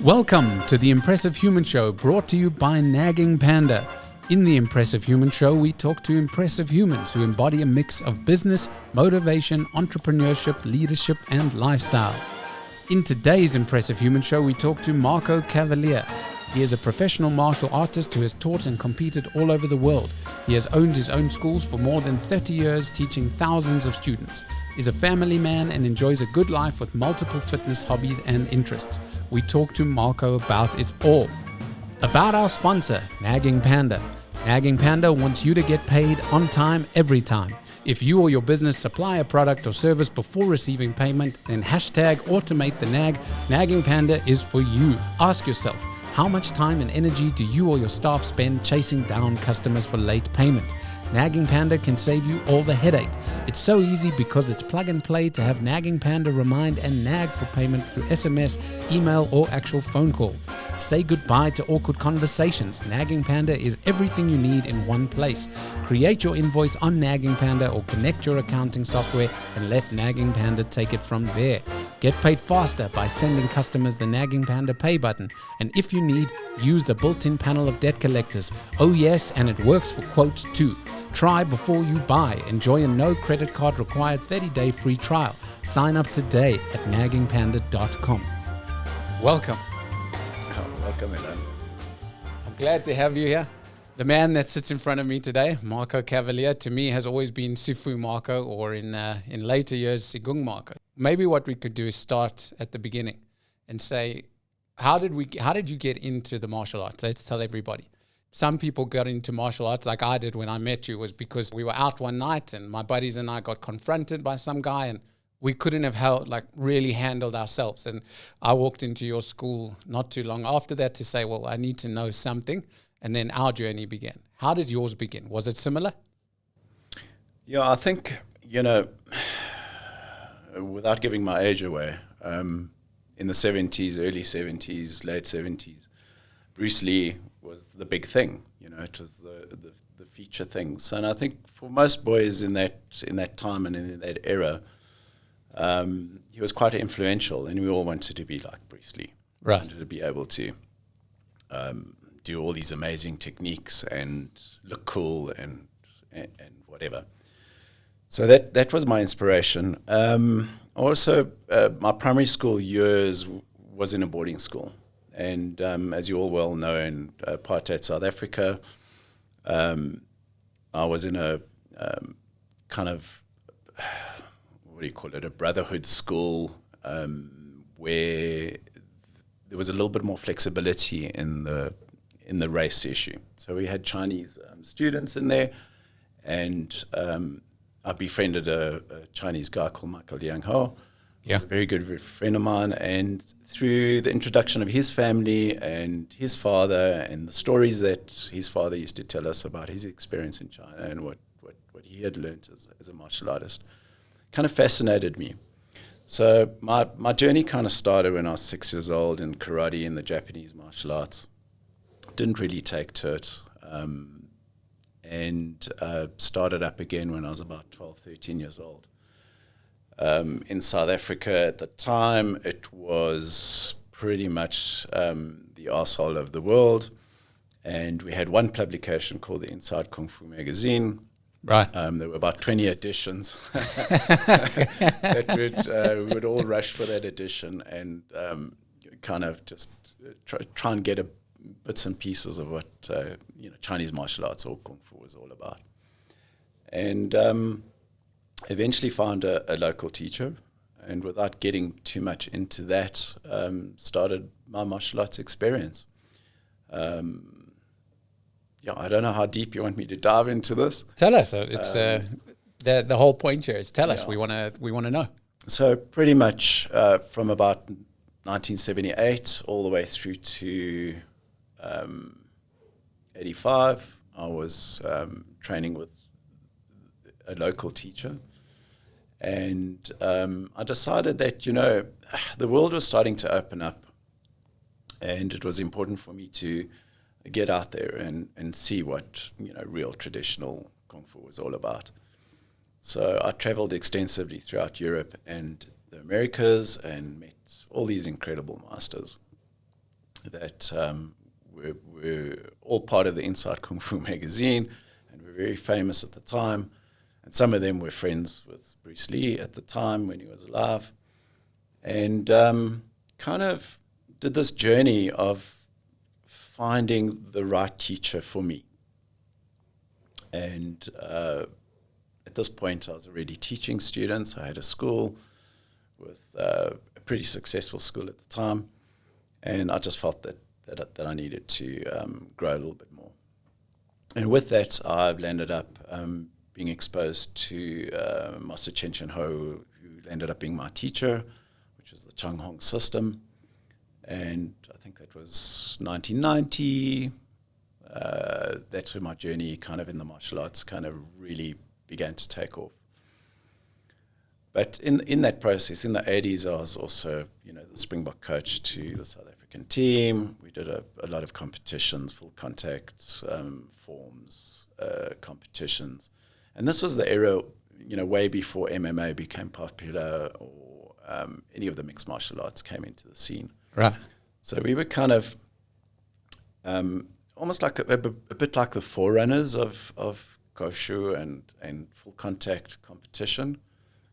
Welcome to the Impressive Human Show, brought to you by Nagging Panda. In the Impressive Human Show, we talk to impressive humans who embody a mix of business, motivation, entrepreneurship, leadership, and lifestyle. In today's Impressive Human Show, we talk to Marco Kavalier. He is a professional martial artist who has taught and competed all over the world. He has owned his own schools for more than 30 years, teaching thousands of students. He's a family man and enjoys a good life with multiple fitness hobbies and interests. We talk to Marco about it all. About our sponsor, Nagging Panda. Nagging Panda wants you to get paid on time, every time. If you or your business supply a product or service before receiving payment, then hashtag automate the nag. Nagging Panda is for you. Ask yourself, how much time and energy do you or your staff spend chasing down customers for late payment? Nagging Panda can save you all the headache. It's so easy because it's plug and play to have Nagging Panda remind and nag for payment through SMS, email, or actual phone call. Say goodbye to awkward conversations. Nagging Panda is everything you need in one place. Create your invoice on Nagging Panda or connect your accounting software and let Nagging Panda take it from there. Get paid faster by sending customers the Nagging Panda pay button. And if you need, use the built-in panel of debt collectors. Oh yes, and it works for quotes too. Try before you buy. Enjoy a no credit card required 30-day free trial. Sign up today at naggingpanda.com. Welcome. Welcome, Elan. I'm glad to have you here. The man that sits in front of me today, Marco Kavalier, to me has always been Sifu Marco, or in later years, Sigung Marco. Maybe what we could do is start at the beginning and say, how did you get into the martial arts? Let's tell everybody. Some people got into martial arts like I did when I met you, was because we were out one night and my buddies and I got confronted by some guy and we couldn't have really handled ourselves. And I walked into your school not too long after that to say, well, I need to know something. And then our journey began. How did yours begin? Was it similar? Yeah, I think, without giving my age away, in the 70s, early 70s, late 70s, Bruce Lee was the big thing. It was the feature things. And I think for most boys in that time and in that era, he was quite influential, and we all wanted to be like Bruce Lee. Right. We wanted to be able to do all these amazing techniques and look cool and whatever. So that was my inspiration. Also, my primary school years was in a boarding school. And as you all well know, in apartheid South Africa, I was in a kind of, what do you call it, a brotherhood school where there was a little bit more flexibility in the race issue. So we had Chinese students in there, and I befriended a Chinese guy called Michael Liang Ho. Yeah. He's a very good friend of mine, and through the introduction of his family and his father and the stories that his father used to tell us about his experience in China and what he had learned as a martial artist, kind of fascinated me. So my journey kind of started when I was 6 years old in karate and the Japanese martial arts. Didn't really take to it, and started up again when I was about 12, 13 years old. In South Africa at the time, it was pretty much the arsehole of the world. And we had one publication called the Inside Kung Fu magazine. Right. There were about 20 editions. We would all rush for that edition and kind of just try and get bits and pieces of what Chinese martial arts or Kung Fu was all about. And eventually found a local teacher, and without getting too much into that, started my martial arts experience. I don't know how deep you want me to dive into this. Tell us. It's the whole point here is tell us. We want to know. So pretty much from about 1978 all the way through to 85, I was training with a local teacher. And I decided that, the world was starting to open up, and it was important for me to get out there and see what, real traditional Kung Fu was all about. So I traveled extensively throughout Europe and the Americas and met all these incredible masters that were all part of the Inside Kung Fu magazine and were very famous at the time. And some of them were friends with Bruce Lee at the time when he was alive. And kind of did this journey of finding the right teacher for me. And at this point, I was already teaching students. I had a school with a pretty successful school at the time. And I just felt that I needed to grow a little bit more. And with that, I've landed up being exposed to Master Chen Chen Ho, who ended up being my teacher, which is the Chung Hong system. And I think that was 1990. That's where my journey kind of in the martial arts kind of really began to take off. But in that process, in the 80s, I was also, the Springbok coach to the South African team. We did a lot of competitions, full contact, forms, competitions. And this was the era, way before MMA became popular or any of the mixed martial arts came into the scene. Right. So we were kind of almost like a bit like the forerunners of Koshu and full contact competition,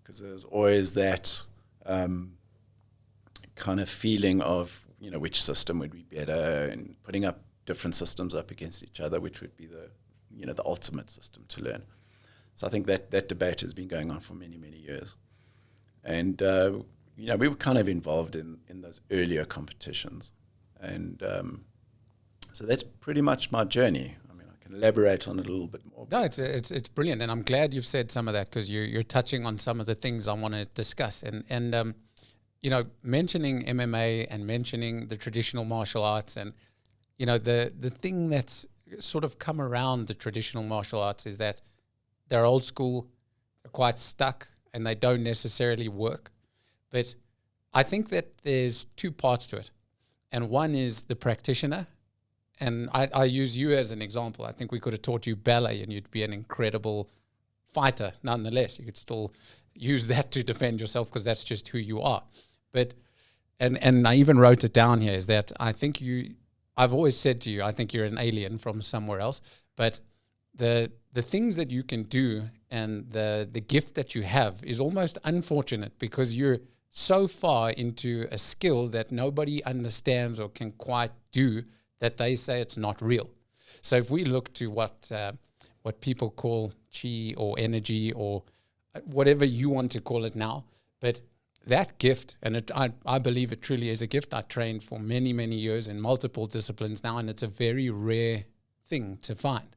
because there's always that kind of feeling of, which system would be better, and putting up different systems up against each other, which would be the ultimate system to learn. So I think that debate has been going on for many, many years. And, we were kind of involved in those earlier competitions. And so that's pretty much my journey. I mean, I can elaborate on it a little bit more. No, it's brilliant. And I'm glad you've said some of that, because you're touching on some of the things I want to discuss. And mentioning MMA and mentioning the traditional martial arts, and, the thing that's sort of come around the traditional martial arts is that they're old school, they're quite stuck, and they don't necessarily work. But I think that there's two parts to it. And one is the practitioner. And I use you as an example. I think we could have taught you ballet and you'd be an incredible fighter nonetheless. You could still use that to defend yourself, because that's just who you are. But, and I even wrote it down here, is that I think I've always said to you, I think you're an alien from somewhere else. But the things that you can do and the gift that you have is almost unfortunate, because you're so far into a skill that nobody understands or can quite do, that they say it's not real. So if we look to what people call chi or energy or whatever you want to call it now, but that gift, and I believe it truly is a gift. I trained for many, many years in multiple disciplines now, and it's a very rare thing to find.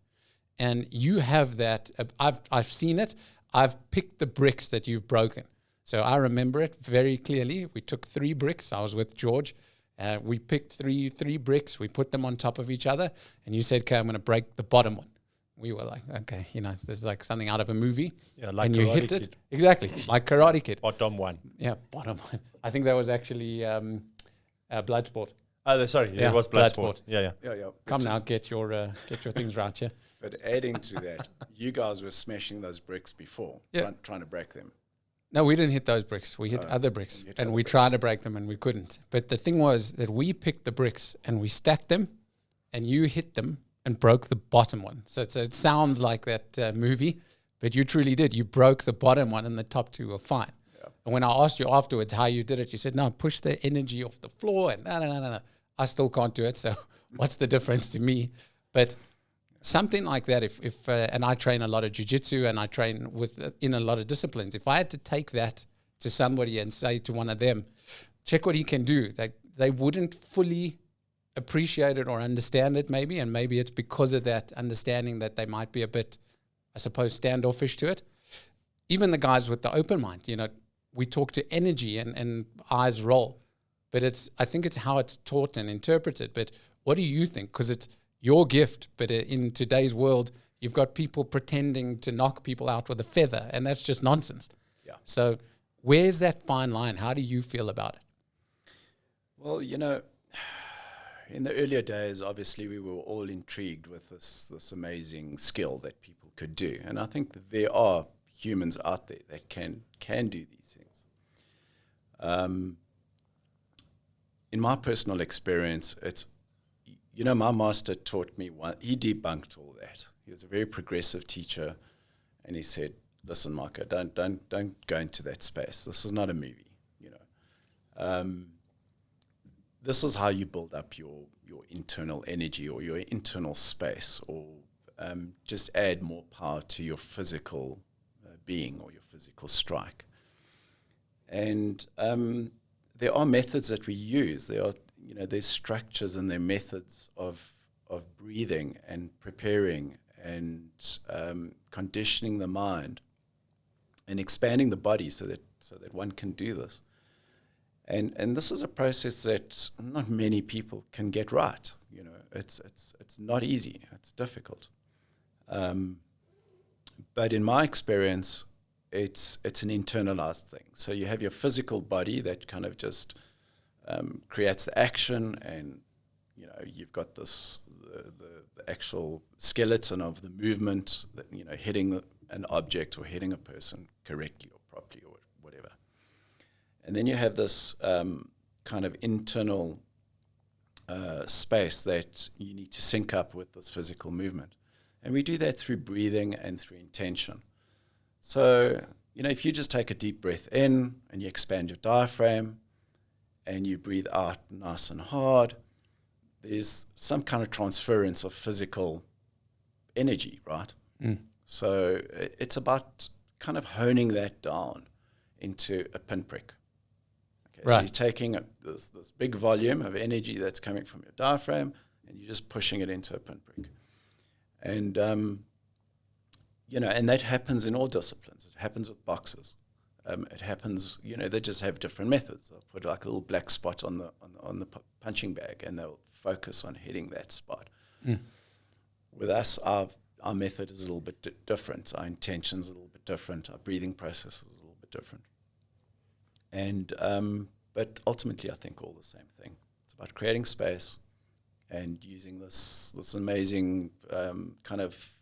And you have that. I've seen it. I've picked the bricks that you've broken. So I remember it very clearly. We took 3 bricks. I was with George. We picked three bricks. We put them on top of each other. And you said, okay, I'm going to break the bottom one. We were like, okay, this is like something out of a movie. Yeah, like and you Karate hit Kid. it. Exactly, like Karate Kid. Bottom one. Yeah, bottom one. I think that was actually Bloodsport. Oh, sorry, Yeah, it was Bloodsport. Bloodsport. Yeah. Come now, get your things right here. But adding to that, you guys were smashing those bricks before, trying to break them. No, we didn't hit those bricks. We hit other bricks, and we tried to break them, and we couldn't. But the thing was that we picked the bricks, and we stacked them, and you hit them and broke the bottom one. So it sounds like that movie, but you truly did. You broke the bottom one, and the top 2 were fine. Yeah. And when I asked you afterwards how you did it, you said, no, push the energy off the floor, and no. I still can't do it, so what's the difference to me? But something like that, if and I train a lot of jiu-jitsu, and I train in a lot of disciplines. If I had to take that to somebody and say to one of them, check what he can do, they wouldn't fully appreciate it or understand it maybe, and maybe it's because of that understanding that they might be a bit, I suppose, standoffish to it. Even the guys with the open mind, we talk to energy and eyes roll, but I think it's how it's taught and interpreted. But what do you think? Because it's your gift, but in today's world, you've got people pretending to knock people out with a feather, and that's just nonsense. Yeah. So where's that fine line? How do you feel about it? Well, in the earlier days, obviously, we were all intrigued with this amazing skill that people could do. And I think that there are humans out there that can do these things. In my personal experience, it's, my master taught me he debunked all that. He was a very progressive teacher, and he said, listen, Marco, don't go into that space. This is not a movie, This is how you build up your internal energy or your internal space, or just add more power to your physical being or your physical strike. And there are methods that we use. There's structures and there are methods of breathing and preparing and conditioning the mind and expanding the body so that one can do this. And this is a process that not many people can get right. It's not easy. It's difficult. But in my experience, it's an internalized thing. So you have your physical body that kind of just creates the action, and you've got the actual skeleton of the movement that, hitting an object or hitting a person correctly or properly or whatever. And then you have this kind of internal space that you need to sync up with this physical movement. And we do that through breathing and through intention. So, if you just take a deep breath in and you expand your diaphragm and you breathe out nice and hard, there's some kind of transference of physical energy, right? Mm. So it's about kind of honing that down into a pinprick. Okay, right. So you're taking this big volume of energy that's coming from your diaphragm and you're just pushing it into a pinprick. And, and that happens in all disciplines. It happens with boxers. It happens, they just have different methods. They'll put like a little black spot on the punching bag and they'll focus on hitting that spot. Mm. With us, our method is a little bit different. Our intention's a little bit different. Our breathing process is a little bit different. And but ultimately, I think all the same thing. It's about creating space and using this amazing kind of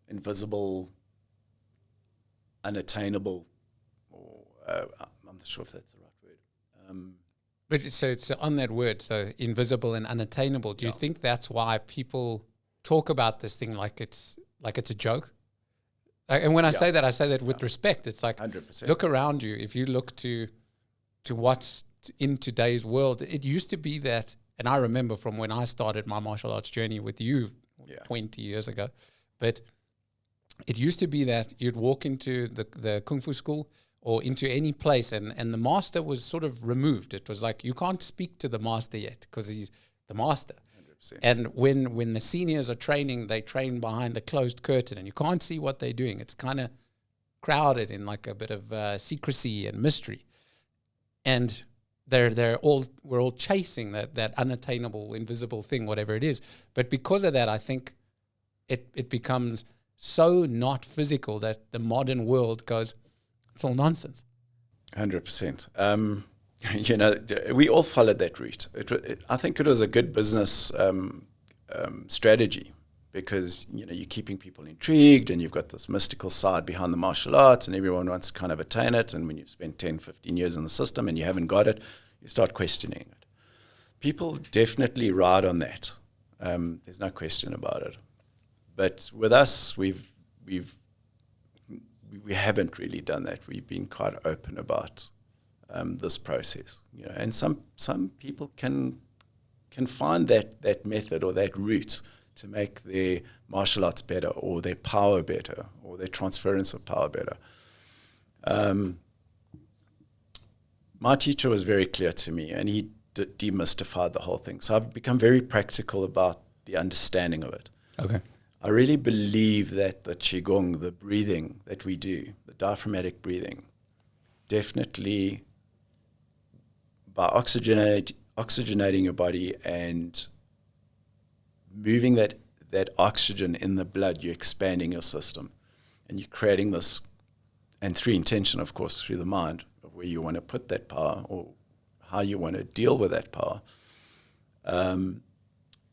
invisible, unattainable, or I'm not sure if that's the right word. But so it's on that word, so invisible and unattainable. Do you think that's why people talk about this thing like it's a joke? And when I say that with respect. It's like 100%. Look around you. If you look to what's in today's world, it used to be that, and I remember from when I started my martial arts journey with you 20 years ago, but it used to be that you'd walk into the Kung Fu school or into any place and the master was sort of removed. It was like, you can't speak to the master yet because he's the master. 100%. And when the seniors are training, they train behind a closed curtain and you can't see what they're doing. It's kind of crowded in like a bit of secrecy and mystery. And we're all chasing that unattainable, invisible thing, whatever it is. But because of that, I think it becomes so not physical that the modern world goes, it's all nonsense. 100%. We all followed that route. I think it was a good business strategy because, you're keeping people intrigued and you've got this mystical side behind the martial arts and everyone wants to kind of attain it. And when you've spent 10, 15 years in the system and you haven't got it, you start questioning it. People definitely ride on that. There's no question about it. But with us, we haven't really done that. We've been quite open about this process, and some people can find that method or that route to make their martial arts better or their power better or their transference of power better. My teacher was very clear to me and he demystified the whole thing. So I've become very practical about the understanding of it. Okay. I really believe that the Qigong, the breathing that we do, the diaphragmatic breathing, definitely by oxygenating your body and moving that oxygen in the blood, you're expanding your system and you're creating this, and through intention, of course, through the mind, of where you want to put that power or how you want to deal with that power,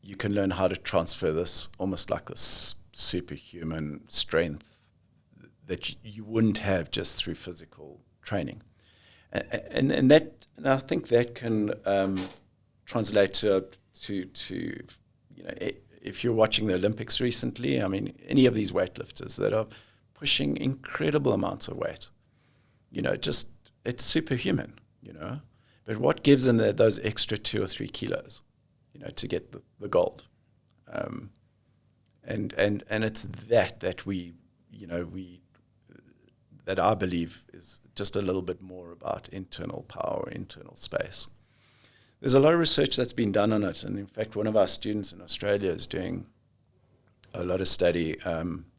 you can learn how to transfer this almost like this superhuman strength that you wouldn't have just through physical training. And I think that can translate to if you're watching the Olympics recently, I mean, any of these weightlifters that are pushing incredible amounts of weight, just it's superhuman, But what gives them those extra 2 or 3 kilos, to get the gold? And it's that we that I believe is just a little bit more about internal power, internal space. There's a lot of research that's been done on it, and in fact, one of our students in Australia is doing a lot of study.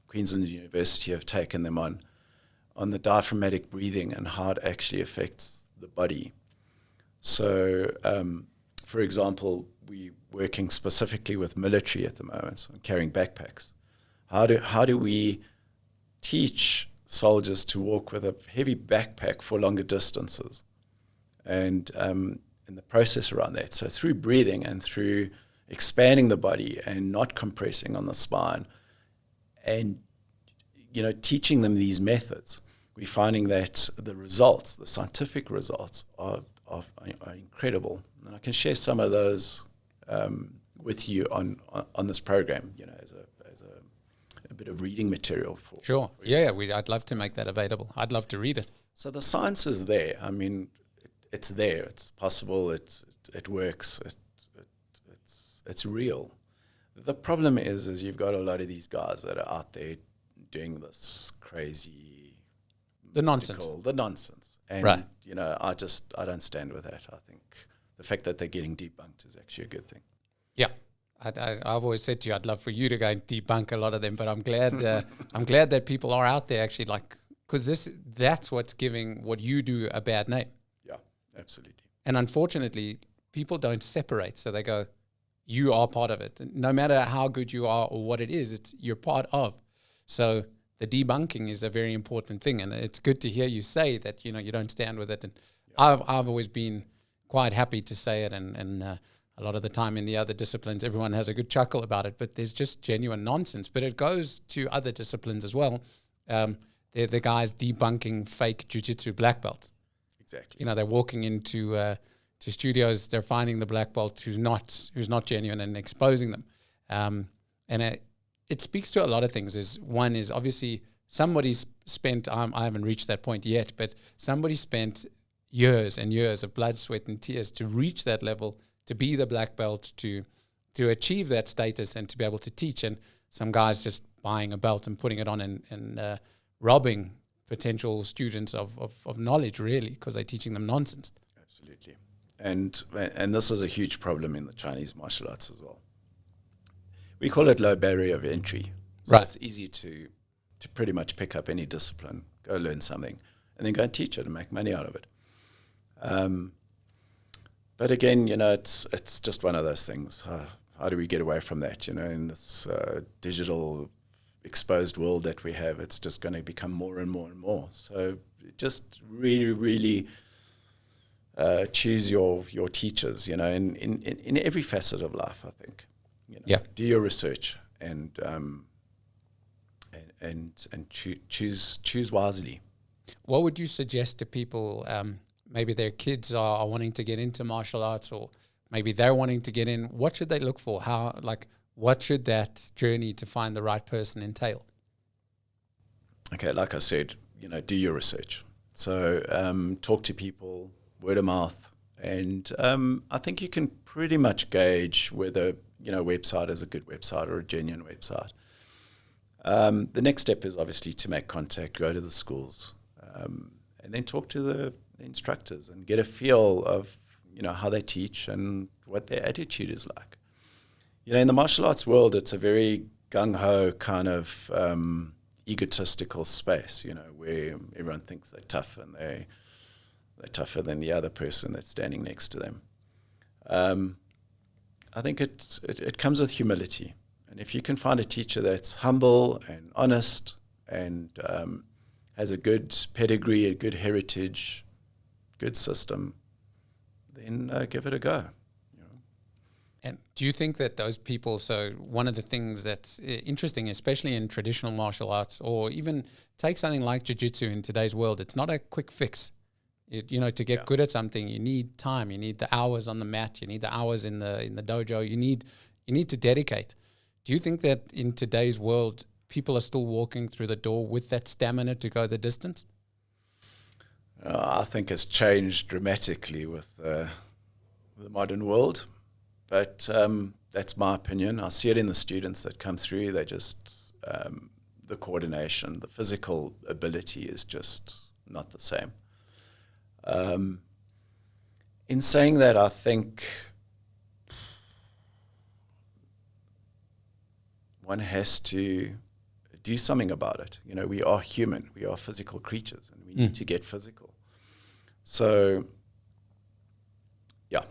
Queensland University have taken them on the diaphragmatic breathing and how it actually affects the body. So, for example, we're working specifically with military at the moment, on carrying backpacks. How do we teach soldiers to walk with a heavy backpack for longer distances? And in the process around that, so through breathing and through expanding the body and not compressing on the spine, and teaching them these methods, we're finding that the scientific results are incredible. And I can share some of those with you on this program, as a bit of reading material for. Sure. For you. Yeah, I'd love to make that available. I'd love to read it. So the science is there. I mean, it's there. It's possible. It works. It's real. The problem is you've got a lot of these guys that are out there doing this crazy, the nonsense. And, right. I don't stand with that. I think the fact that they're getting debunked is actually a good thing. Yeah. I've always said to you, I'd love for you to go and debunk a lot of them, but I'm glad that people are out there actually, because that's what's giving what you do a bad name. Yeah, absolutely. And unfortunately, people don't separate. So they go, you are part of it. And no matter how good you are or what it is, you're part of. So the debunking is a very important thing. And it's good to hear you say that, you don't stand with it. And yeah. I've always been quite happy to say it. And a lot of the time in the other disciplines, everyone has a good chuckle about it, but there's just genuine nonsense. But it goes to other disciplines as well. They're the guys debunking fake jiu-jitsu black belts. Exactly. They're walking into to studios, they're finding the black belt who's not genuine and exposing them. And it speaks to a lot of things. One is obviously somebody's spent, I haven't reached that point yet, but somebody spent years and years of blood, sweat, and tears to reach that level, to be the black belt, to achieve that status and to be able to teach. And some guys just buying a belt and putting it on and robbing potential students of knowledge, really, because they're teaching them nonsense. Absolutely. And this is a huge problem in the Chinese martial arts as well. We call it low barrier of entry. So right. It's easy to pretty much pick up any discipline, go learn something, and then go and teach it and make money out of it. But again, it's just one of those things. How do we get away from that? In this digital exposed world that we have, it's just going to become more and more and more. So just really, really choose your teachers, in every facet of life, I think. Yeah. Do your research and choose wisely. What would you suggest to people? Maybe their kids are wanting to get into martial arts, or maybe they're wanting to get in. What should they look for? What should that journey to find the right person entail? Okay, like I said, do your research. So talk to people, word of mouth, and I think you can pretty much gauge whether a website is a good website or a genuine website. The next step is obviously to make contact, go to the schools, and then talk to the instructors and get a feel of how they teach and what their attitude is like. In the martial arts world, it's a very gung-ho kind of egotistical space, where everyone thinks they're tough and they're tougher than the other person that's standing next to them. I think it comes with humility. And if you can find a teacher that's humble and honest and has a good pedigree, a good heritage, good system, then give it a go. And do you think that those people, so one of the things that's interesting, especially in traditional martial arts, or even take something like jiu-jitsu in today's world, it's not a quick fix. To get good at something, you need time, you need the hours on the mat, you need the hours in the dojo, you need to dedicate. Do you think that in today's world, people are still walking through the door with that stamina to go the distance? I think it's changed dramatically with the modern world. But that's my opinion. I see it in the students that come through. They just, the coordination, the physical ability is just not the same. In saying that, I think one has to do something about it. We are human. We are physical creatures, and we need to get physical. So, yeah.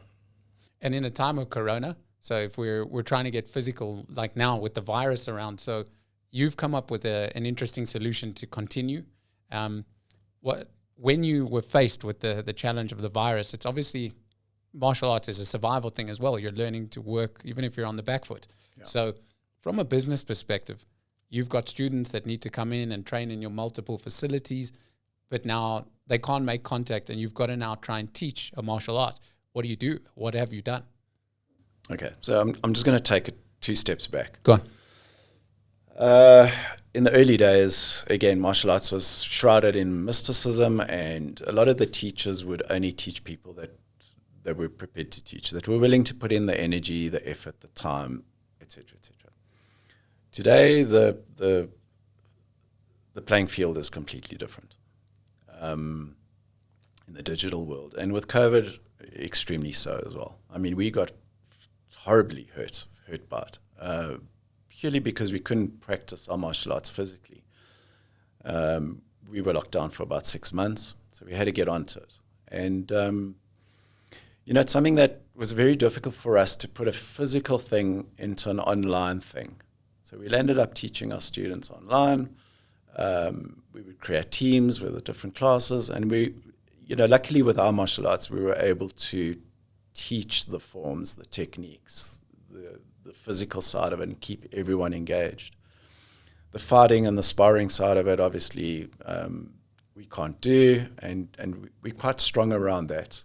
And in a time of Corona, so if we're trying to get physical, like now with the virus around, so you've come up with an interesting solution to continue. When you were faced with the challenge of the virus, it's obviously martial arts is a survival thing as well. You're learning to work even if you're on the back foot. Yeah. So from a business perspective, you've got students that need to come in and train in your multiple facilities, but now they can't make contact, and you've got to now try and teach a martial art. What do you do? What have you done? Okay, so I'm just going to take it 2 steps back. Go on. In the early days, again, martial arts was shrouded in mysticism, and a lot of the teachers would only teach people that they were prepared to teach, that were willing to put in the energy, the effort, the time, etc., etc. Today, the playing field is completely different in the digital world, and with COVID, extremely so as well. I mean, we got horribly hurt by it, purely because we couldn't practice our martial arts physically. We were locked down for about 6 months, so we had to get onto it. And, it's something that was very difficult for us to put a physical thing into an online thing. So we ended up teaching our students online. We would create teams with the different classes, and luckily with our martial arts, we were able to teach the forms, the techniques, the physical side of it, and keep everyone engaged. The fighting and the sparring side of it, obviously, we can't do, and we're quite strong around that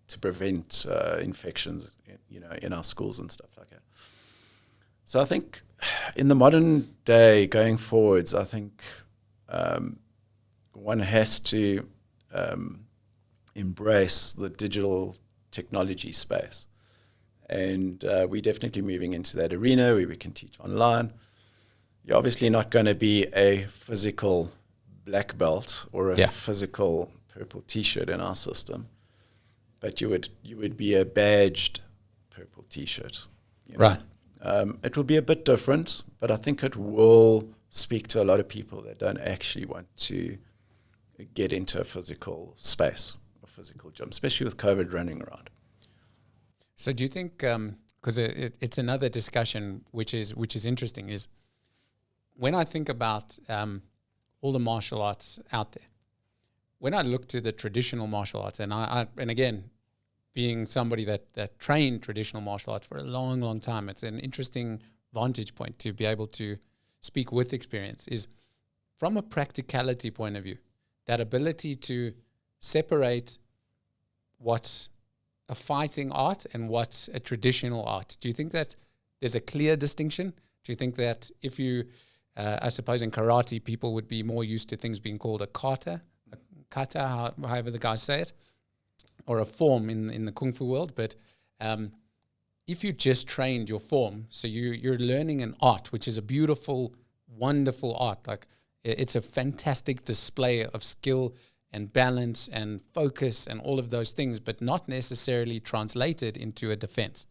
to prevent infections, in our schools and stuff like that. So I think in the modern day, going forwards, I think one has to embrace the digital technology space. And we're definitely moving into that arena where we can teach online. You're obviously not going to be a physical black belt or a physical purple T-shirt in our system, but you would be a badged purple T-shirt. Right. It will be a bit different, but I think it will speak to a lot of people that don't actually want to get into a physical space, a physical gym, especially with COVID running around. So do you think, because it's another discussion which is interesting, is when I think about all the martial arts out there, when I look to the traditional martial arts, and and again, being somebody that trained traditional martial arts for a long, long time, it's an interesting vantage point to be able to speak with experience, is from a practicality point of view, that ability to separate what's a fighting art and what's a traditional art. Do you think that there's a clear distinction? Do you think that if you, I suppose in karate, people would be more used to things being called a kata, however the guys say it, or a form in the Kung Fu world, but if you just trained your form, so you're learning an art, which is a beautiful, wonderful art, like it's a fantastic display of skill and balance and focus and all of those things, but not necessarily translated into a defense.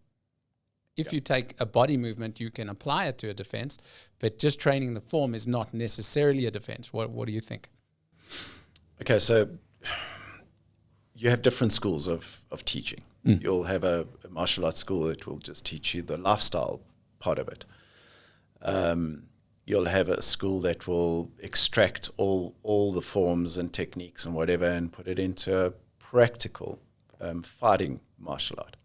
If you take a body movement, you can apply it to a defense, but just training the form is not necessarily a defense. What do you think? Okay, so you have different schools of teaching. You'll have a martial arts school that will just teach you the lifestyle part of it. You'll have a school that will extract all the forms and techniques and whatever and put it into a practical fighting martial art.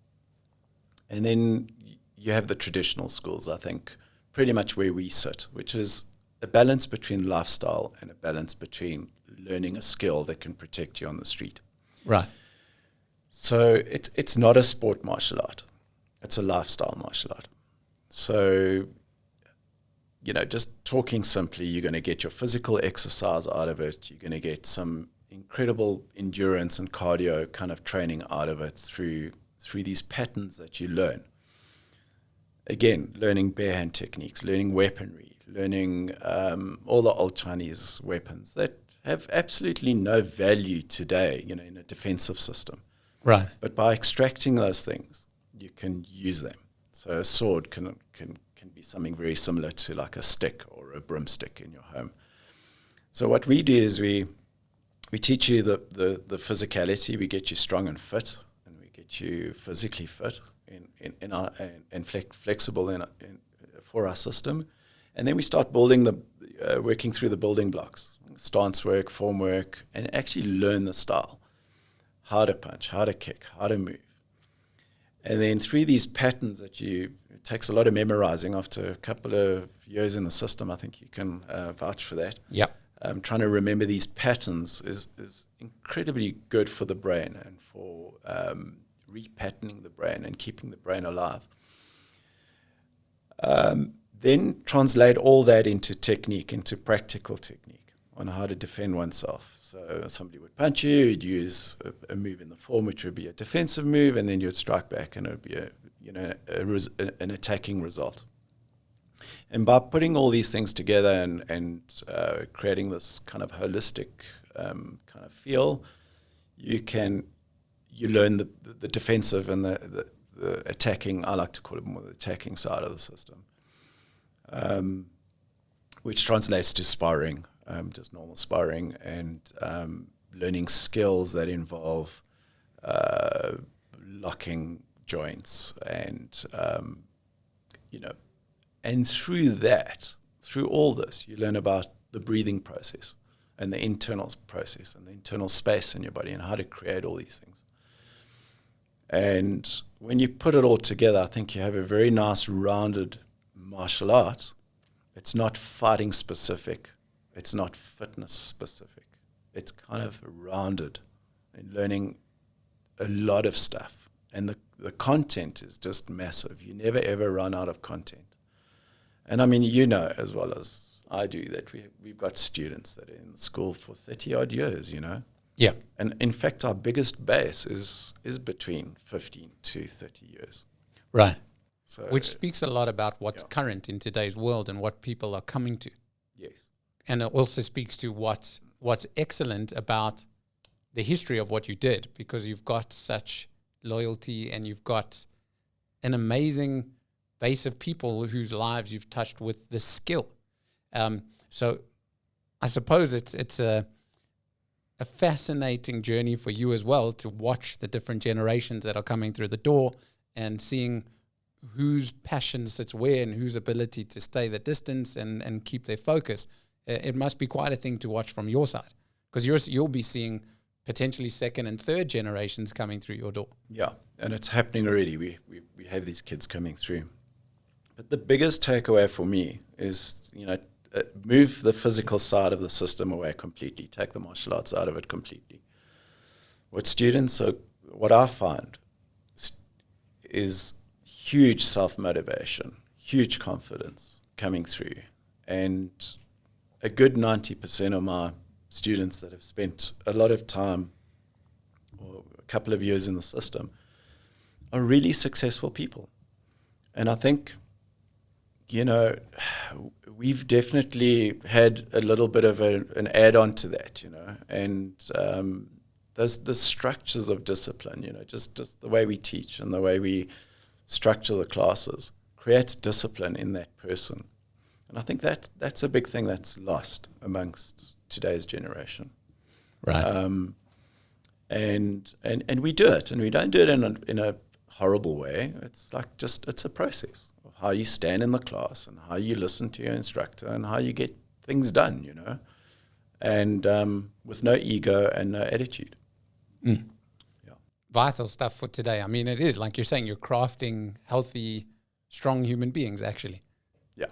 And then you have the traditional schools, I think, pretty much where we sit, which is a balance between lifestyle and a balance between learning a skill that can protect you on the street. Right. So it's not a sport martial art. It's a lifestyle martial art. So, just talking simply, you're going to get your physical exercise out of it. You're going to get some incredible endurance and cardio kind of training out of it through these patterns that you learn. Again, learning bare hand techniques, learning weaponry, learning all the old Chinese weapons that have absolutely no value today, in a defensive system. Right. But by extracting those things, you can use them. So a sword can be something very similar to like a stick or a broomstick in your home. So what we do is we teach you the physicality. We get you strong and fit, and we get you physically fit and flexible for our system. And then we start working through the building blocks, stance work, form work, and actually learn the style. How to punch, how to kick, how to move. And then through these patterns it takes a lot of memorizing. After a couple of years in the system, I think you can vouch for that. Yep. Trying to remember these patterns is incredibly good for the brain and for repatterning the brain and keeping the brain alive. Then translate all that into technique, into practical technique on how to defend oneself. So somebody would punch you, you'd use a move in the form, which would be a defensive move, and then you'd strike back, and it would be an attacking result. And by putting all these things together and creating this kind of holistic kind of feel, you learn the defensive and the attacking. I like to call it more the attacking side of the system, which translates to sparring. Just normal sparring and learning skills that involve locking joints and and through all this, you learn about the breathing process and the internal process and the internal space in your body and how to create all these things. And when you put it all together, I think you have a very nice rounded martial art. It's not fighting specific. It's not fitness specific. It's kind of rounded and learning a lot of stuff. And the content is just massive. You never, ever run out of content. And I mean, as well as I do that we've got students that are in school for 30-odd years, Yeah. And in fact, our biggest base is between 15 to 30 years. Right. So, which speaks a lot about what's current in today's world and what people are coming to. Yes. And it also speaks to what's excellent about the history of what you did, because you've got such loyalty and you've got an amazing base of people whose lives you've touched with this skill. So I suppose it's a fascinating journey for you as well to watch the different generations that are coming through the door and seeing whose passion sits where and whose ability to stay the distance and keep their focus. It must be quite a thing to watch from your side, because you'll be seeing potentially second and third generations coming through your door. Yeah, and it's happening already. We have these kids coming through. But the biggest takeaway for me is, move the physical side of the system away completely. Take the martial arts out of it completely. What I find is huge self-motivation, huge confidence coming through. And a good 90% of my students that have spent a lot of time or a couple of years in the system are really successful people. And I think, we've definitely had a little bit of an add-on to that, and there's the structures of discipline, just the way we teach and the way we structure the classes creates discipline in that person. And I think that's a big thing that's lost amongst today's generation. Right. And we do it, and we don't do it in a horrible way. It's like it's a process of how you stand in the class and how you listen to your instructor and how you get things done, and with no ego and no attitude. Mm. Yeah. vital stuff for today. I mean, it is like you're saying, you're crafting healthy, strong human beings, actually. Yeah.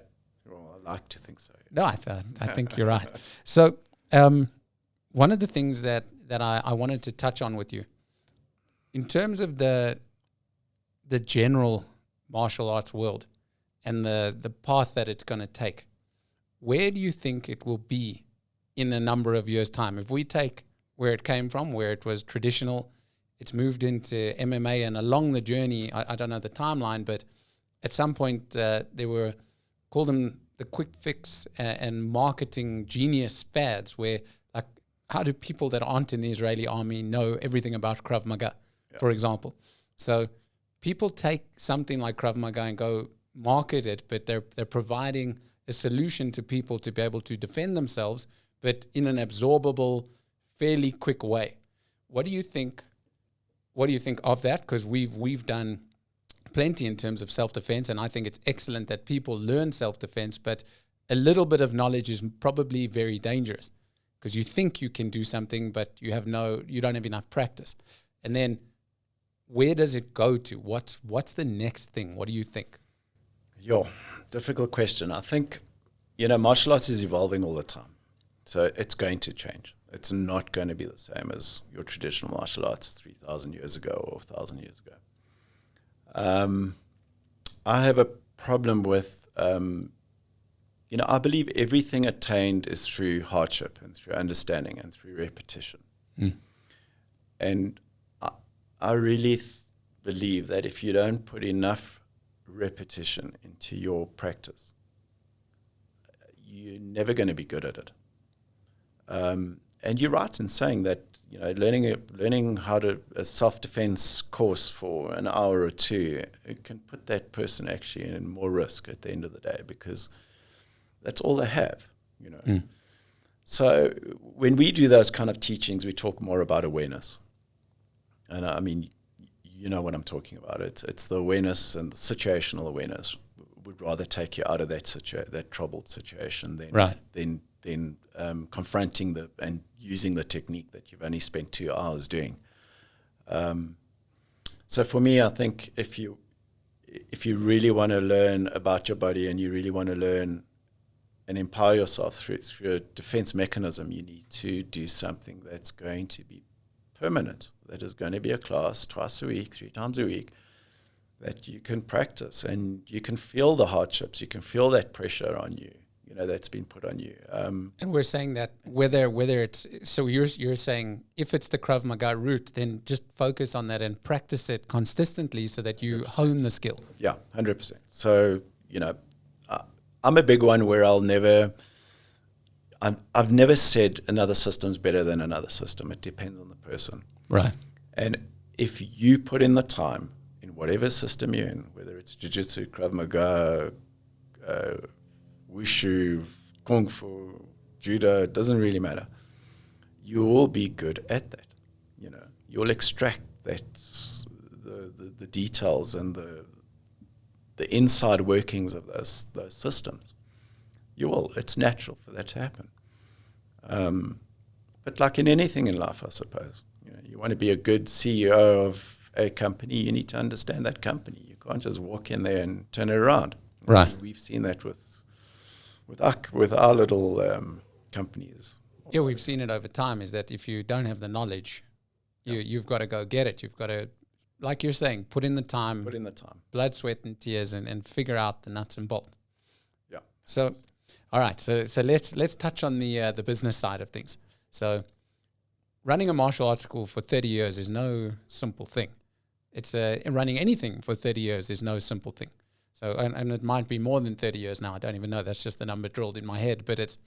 Well, I like to think so. No, I think you're right. So one of the things that I wanted to touch on with you, in terms of the general martial arts world and the path that it's going to take, where do you think it will be in a number of years' time? If we take where it came from, where it was traditional, it's moved into MMA, and along the journey, I don't know the timeline, but at some point they were, called them the quick fix and marketing genius fads, where like, how do people that aren't in the Israeli army know everything about Krav Maga, for example? So people take something like Krav Maga and go market it, but they're providing a solution to people to be able to defend themselves, but in an absorbable, fairly quick way. What do you think? What do you think of that? Because we've done plenty in terms of self-defense, and I think it's excellent that people learn self-defense, but a little bit of knowledge is probably very dangerous, because you think you can do something, but you don't have enough practice. And then where does it go to? What's the next thing? What do you think? Difficult question. I think, martial arts is evolving all the time. So it's going to change. It's not going to be the same as your traditional martial arts 3,000 years ago or 1,000 years ago. I have a problem with, I believe everything attained is through hardship and through understanding and through repetition. And I really believe that if you don't put enough repetition into your practice, you're never going to be good at it. And you're right in saying that, learning how to a self-defense course for an hour or two, it can put that person actually in more risk at the end of the day, because that's all they have, So when we do those kind of teachings, we talk more about awareness. And I mean, you know what I'm talking about. It's the awareness and the situational awareness. Would rather take you out of that troubled situation than confronting and using the technique that you've only spent 2 hours doing. So for me, I think if you really want to learn about your body and you really want to learn and empower yourself through a defense mechanism, you need to do something that's going to be permanent, that is going to be a class twice a week, 3 times a week, that you can practice and you can feel the hardships, you can feel that pressure on you, that's been put on you. And we're saying that whether it's, so you're saying if it's the Krav Maga route, then just focus on that and practice it consistently so that you 100%. Hone the skill. Yeah, 100%. So, I'm a big one where I've never said another system's better than another system. It depends on the person. Right. And if you put in the time in whatever system you're in, whether it's jiu-jitsu, Krav Maga, wushu, kung fu, judo, it doesn't really matter. You will be good at that. You'll extract that the details and the inside workings of those systems. You will. It's natural for that to happen. But like in anything in life, I suppose, you want to be a good CEO of a company, you need to understand that company. You can't just walk in there and turn it around. Right. We've seen that with our little companies. Yeah, we've seen it over time, is that if you don't have the knowledge, you've got to go get it. You've got to, like you're saying, put in the time. Blood, sweat, and tears, and figure out the nuts and bolts. Yeah. So, all right. So let's touch on the business side of things. So, running a martial arts school for 30 years is no simple thing. It's running anything for 30 years is no simple thing. So, and it might be more than 30 years now. I don't even know. That's just the number drilled in my head. But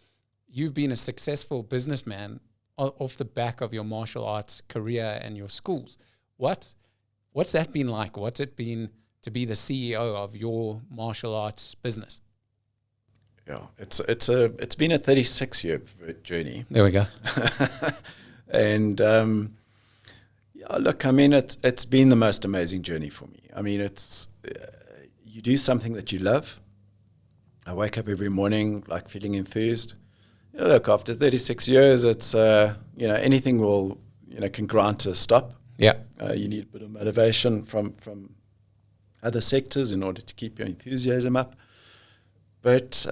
you've been a successful businessman off the back of your martial arts career and your schools. What's that been like? What's it been to be the CEO of your martial arts business? Yeah, it's been a 36-year journey. There we go. And look, I mean, it's been the most amazing journey for me. I mean, it's you do something that you love. I wake up every morning like feeling enthused. Look, after 36 years, it's anything can grant a stop. Yeah. You need a bit of motivation from other sectors in order to keep your enthusiasm up. But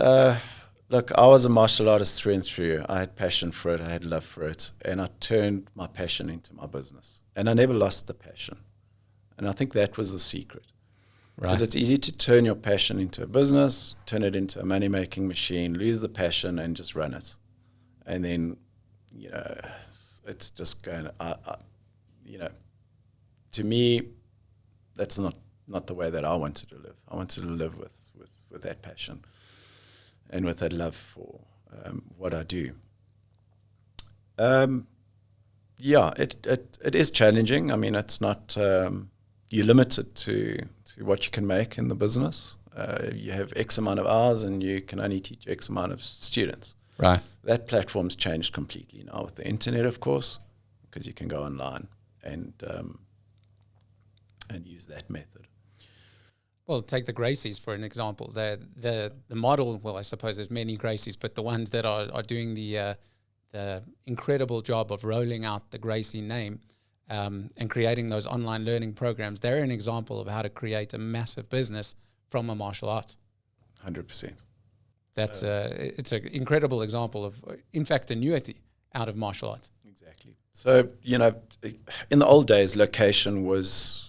look, I was a martial artist through and through. I had passion for it. I had love for it. And I turned my passion into my business. And I never lost the passion. And I think that was the secret. Because it's easy to turn your passion into a business, turn it into a money-making machine, lose the passion, and just run it. And then, it's just going, to me, that's not the way that I wanted to live. I wanted to live with that passion and with that love for what I do. It is challenging. I mean, it's not, you're limited to what you can make in the business. You have X amount of hours and you can only teach X amount of students. Right. That platform's changed completely now with the internet, of course, because you can go online and use that method. Well, take the Gracies for an example. The model, well, I suppose there's many Gracies, but the ones that are doing the incredible job of rolling out the Gracie name and creating those online learning programs, they're an example of how to create a massive business from a martial art. 100%. That's it's an incredible example of, in fact, annuity out of martial arts. Exactly. So, in the old days, location was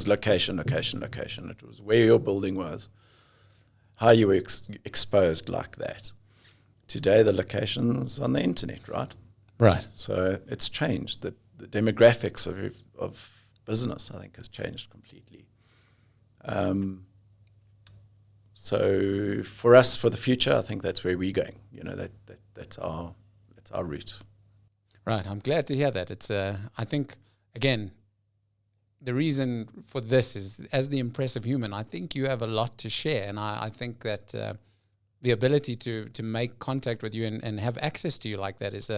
location. It was where your building was, how you were exposed like that. Today, the location's on the internet, right? Right. So it's changed. The demographics of business, I think, has changed completely. So for us, for the future, I think that's where we're going. That's our route. Right. I'm glad to hear that. It's I think, again, the reason for this is, as the impressive human, I think you have a lot to share, and I think that the ability to make contact with you and have access to you like that is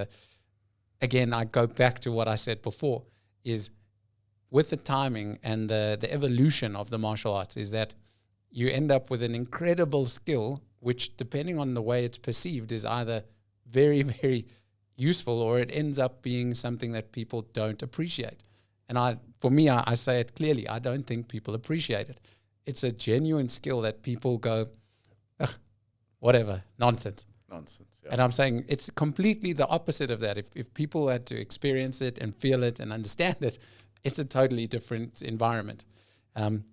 again, I go back to what I said before, is with the timing and the evolution of the martial arts, is that you end up with an incredible skill, which, depending on the way it's perceived, is either very, very useful or it ends up being something that people don't appreciate. And for me, I say it clearly, I don't think people appreciate it. It's a genuine skill that people go, whatever, nonsense. Yeah. And I'm saying it's completely the opposite of that. If people had to experience it and feel it and understand it, it's a totally different environment.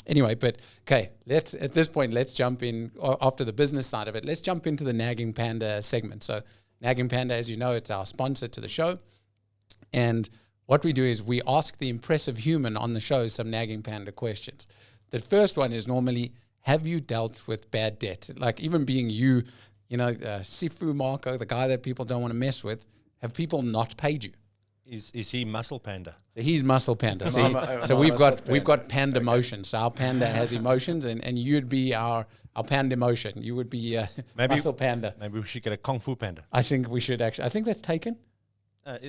Anyway, but okay, at this point, let's jump in after the business side of it. Let's jump into the Nagging Panda segment. So Nagging Panda, as you know, it's our sponsor to the show. And what we do is we ask the impressive human on the show some Nagging Panda questions. The first one is normally, have you dealt with bad debt? Like, even being you, Sifu Marco, the guy that people don't want to mess with, have people not paid you? Is he Muscle Panda? So he's Muscle Panda. So we've got Panda emotions. So our Panda has emotions, and you'd be our Panda emotion. You would be Muscle Panda. Maybe we should get a Kung Fu Panda. I think we should actually. I think that's taken. I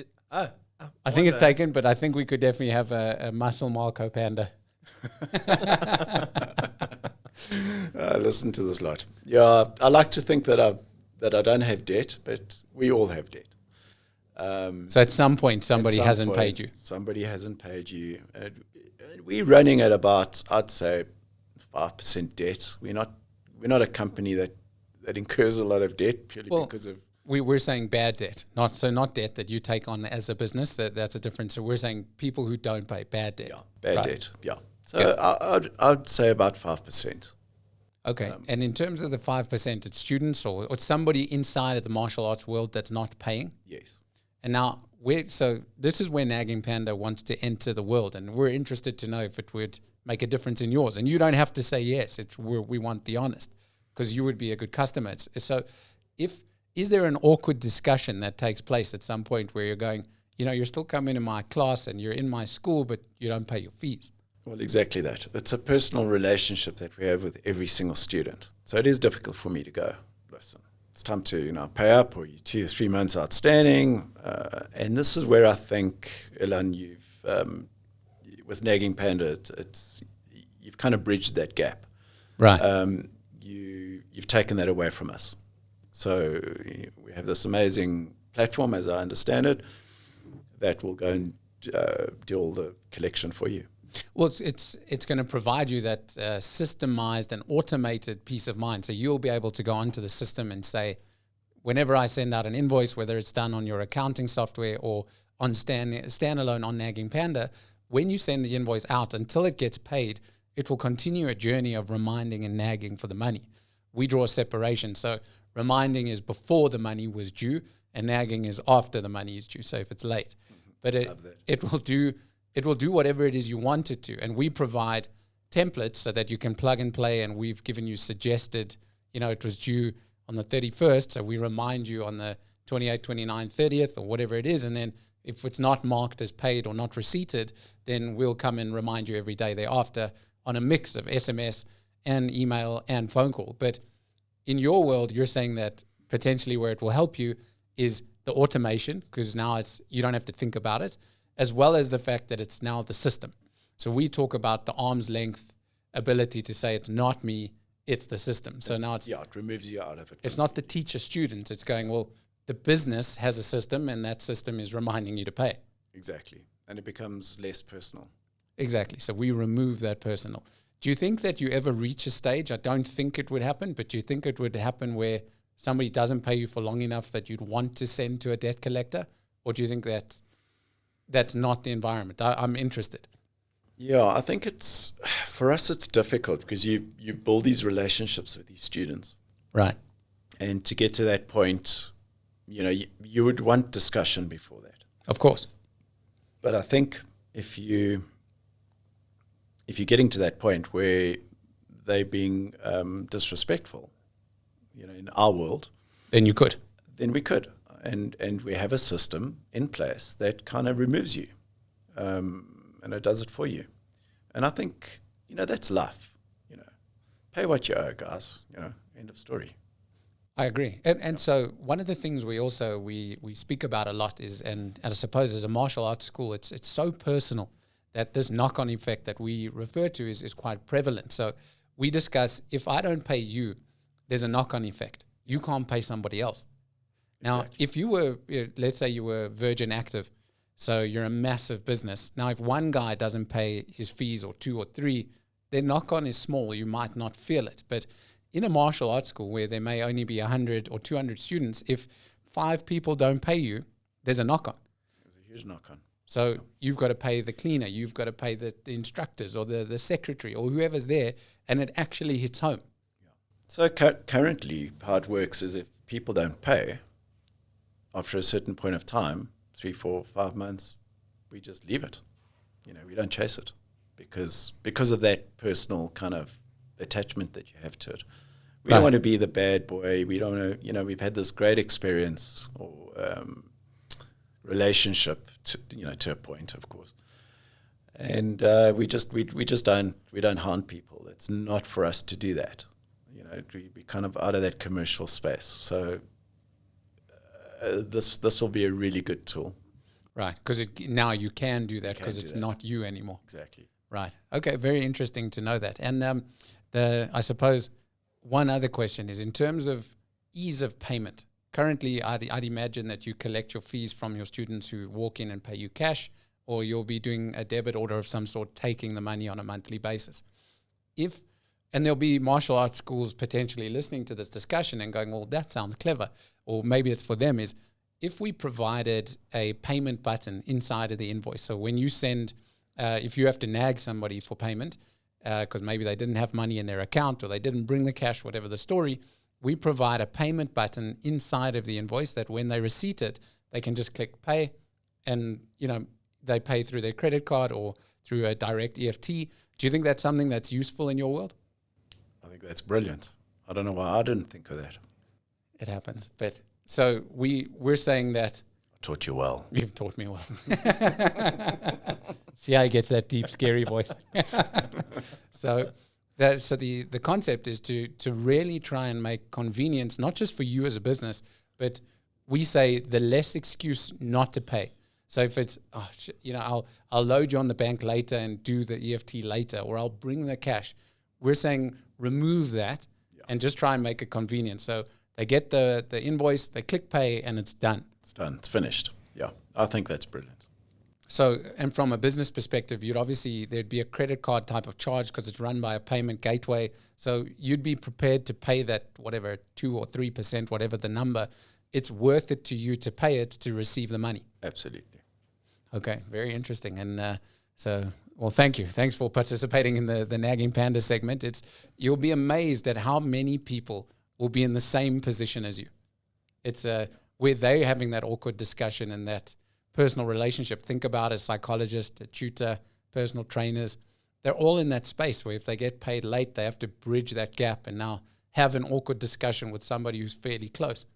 think it's taken, but I think we could definitely have a Muscle Marco Panda. Listen to this lot. Yeah, I like to think that I don't have debt, but we all have debt. So at some point, somebody hasn't paid you. Somebody hasn't paid you. We're running at about, I'd say, 5% debt. We're not a company that incurs a lot of debt purely because of. We're saying bad debt, not debt that you take on as a business. That's a difference. So we're saying people who don't pay, bad debt. Yeah, bad debt. Yeah. So I'd say about 5%. Okay. And in terms of the 5%, it's students or somebody inside of the martial arts world that's not paying? Yes. And now, so this is where Nagging Panda wants to enter the world, and we're interested to know if it would make a difference in yours. And you don't have to say yes. We want the honest, because you would be a good customer. So is there an awkward discussion that takes place at some point where you're going, you're still coming to my class and you're in my school, but you don't pay your fees? Well, exactly that. It's a personal relationship that we have with every single student. So it is difficult for me to go, listen, it's time to pay up, or you're 2 or 3 months outstanding. And this is where I think, Ilan, you've with Nagging Panda, you've kind of bridged that gap. Right. You've taken that away from us. So we have this amazing platform, as I understand it, that will go and do all the collection for you. Well, it's going to provide you that systemized and automated peace of mind. So you'll be able to go onto the system and say, whenever I send out an invoice, whether it's done on your accounting software or on standalone on Nagging Panda, when you send the invoice out until it gets paid, it will continue a journey of reminding and nagging for the money. We draw a separation. So reminding is before the money was due, and nagging is after the money is due. So if it's late, but it will do whatever it is you want it to. And we provide templates so that you can plug and play. And we've given you suggested, it was due on the 31st. So we remind you on the 28th, 29th, 30th or whatever it is. And then if it's not marked as paid or not receipted, then we'll come and remind you every day thereafter on a mix of SMS and email and phone call. But in your world, you're saying that potentially where it will help you is the automation, because now you don't have to think about it, as well as the fact that it's now the system. So we talk about the arm's length ability to say it's not me, it's the system. So now it removes you out of it. It's not the teacher student. It's going, well, the business has a system and that system is reminding you to pay. Exactly. And it becomes less personal. Exactly. So we remove that personal. Do you think that you ever reach a stage? I don't think it would happen, but do you think it would happen where somebody doesn't pay you for long enough that you'd want to send to a debt collector? Or do you think that's not the environment? I'm interested. Yeah, I think for us, it's difficult because you build these relationships with these students. Right. And to get to that point, you would want discussion before that. Of course. But I think if you're getting to that point where they're being disrespectful, in our world, then we could, and we have a system in place that kind of removes you, and it does it for you. And I think that's life. Pay what you owe, guys. End of story. I agree. And so one of the things we speak about a lot is, and I suppose as a martial arts school, it's so personal that this knock-on effect that we refer to is quite prevalent. So we discuss, if I don't pay you, there's a knock-on effect. You can't pay somebody else. Now, exactly. If you were, let's say you were Virgin Active, so you're a massive business. Now, if one guy doesn't pay his fees or two or three, their knock-on is small. You might not feel it. But in a martial arts school where there may only be 100 or 200 students, if 5 people don't pay you, there's a knock-on. There's a huge knock-on. So you've got to pay the cleaner, you've got to pay the instructors or the secretary or whoever's there, and it actually hits home. Yeah. So currently how it works is if people don't pay, after a certain point of time, 3, 4, 5 months, we just leave it. We don't chase it because of that personal kind of attachment that you have to it. We don't want to be the bad boy. We don't want to, we've had this great experience or relationship to a point, of course. And we don't harm people. It's not for us to do that. We kind of out of that commercial space. So this will be a really good tool. Right, because now you can do that because it's not you anymore. Exactly. Right. Okay, very interesting to know that. And I suppose one other question is in terms of ease of payment. Currently, I'd imagine that you collect your fees from your students who walk in and pay you cash, or you'll be doing a debit order of some sort, taking the money on a monthly basis. And there'll be martial arts schools potentially listening to this discussion and going, well, that sounds clever. Or maybe it's for them is, if we provided a payment button inside of the invoice, so when you send, if you have to nag somebody for payment, because maybe they didn't have money in their account or they didn't bring the cash, whatever the story, we provide a payment button inside of the invoice that when they receipt it, they can just click pay and, they pay through their credit card or through a direct EFT. Do you think that's something that's useful in your world? I think that's brilliant. I don't know why I didn't think of that. It happens. But so we're saying that. I taught you well. You've taught me well. See how he gets that deep, scary voice. So the concept is to really try and make convenience, not just for you as a business, but we say the less excuse not to pay. So if it's, I'll load you on the bank later and do the EFT later, or I'll bring the cash. We're saying remove that and just try and make it convenient. So they get the invoice, they click pay, and it's done. It's done. It's finished. Yeah, I think that's brilliant. So, and from a business perspective, there'd be a credit card type of charge because it's run by a payment gateway. So you'd be prepared to pay that, whatever, 2 or 3%, whatever the number. It's worth it to you to pay it to receive the money. Absolutely. Okay, very interesting. And well, thank you. Thanks for participating in the Nagging Panda segment. You'll be amazed at how many people will be in the same position as you. It's where they're having that awkward discussion and that personal relationship. Think about a psychologist, a tutor, personal trainers. They're all in that space where if they get paid late, they have to bridge that gap and now have an awkward discussion with somebody who's fairly close.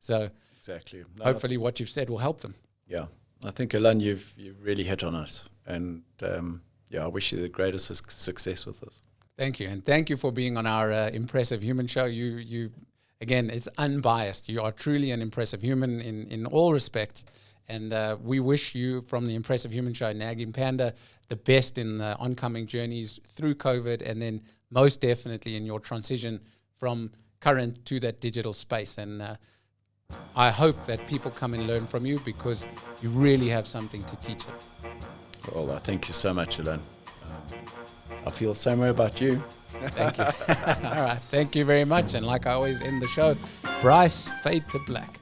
So exactly. Hopefully what you've said will help them. Yeah. I think, Alan, you've really hit on it. And I wish you the greatest success with this. Thank you. And thank you for being on our Impressive Human show. You again, it's unbiased. You are truly an impressive human in all respects. And we wish you from the Impressive Human show, Nagging Panda, the best in the oncoming journeys through COVID, and then most definitely in your transition from current to that digital space. And I hope that people come and learn from you because you really have something to teach them. Well, I thank you so much, Alan. I feel the same way about you. Thank you. All right. Thank you very much. And like I always end the show, Bryce, fade to black.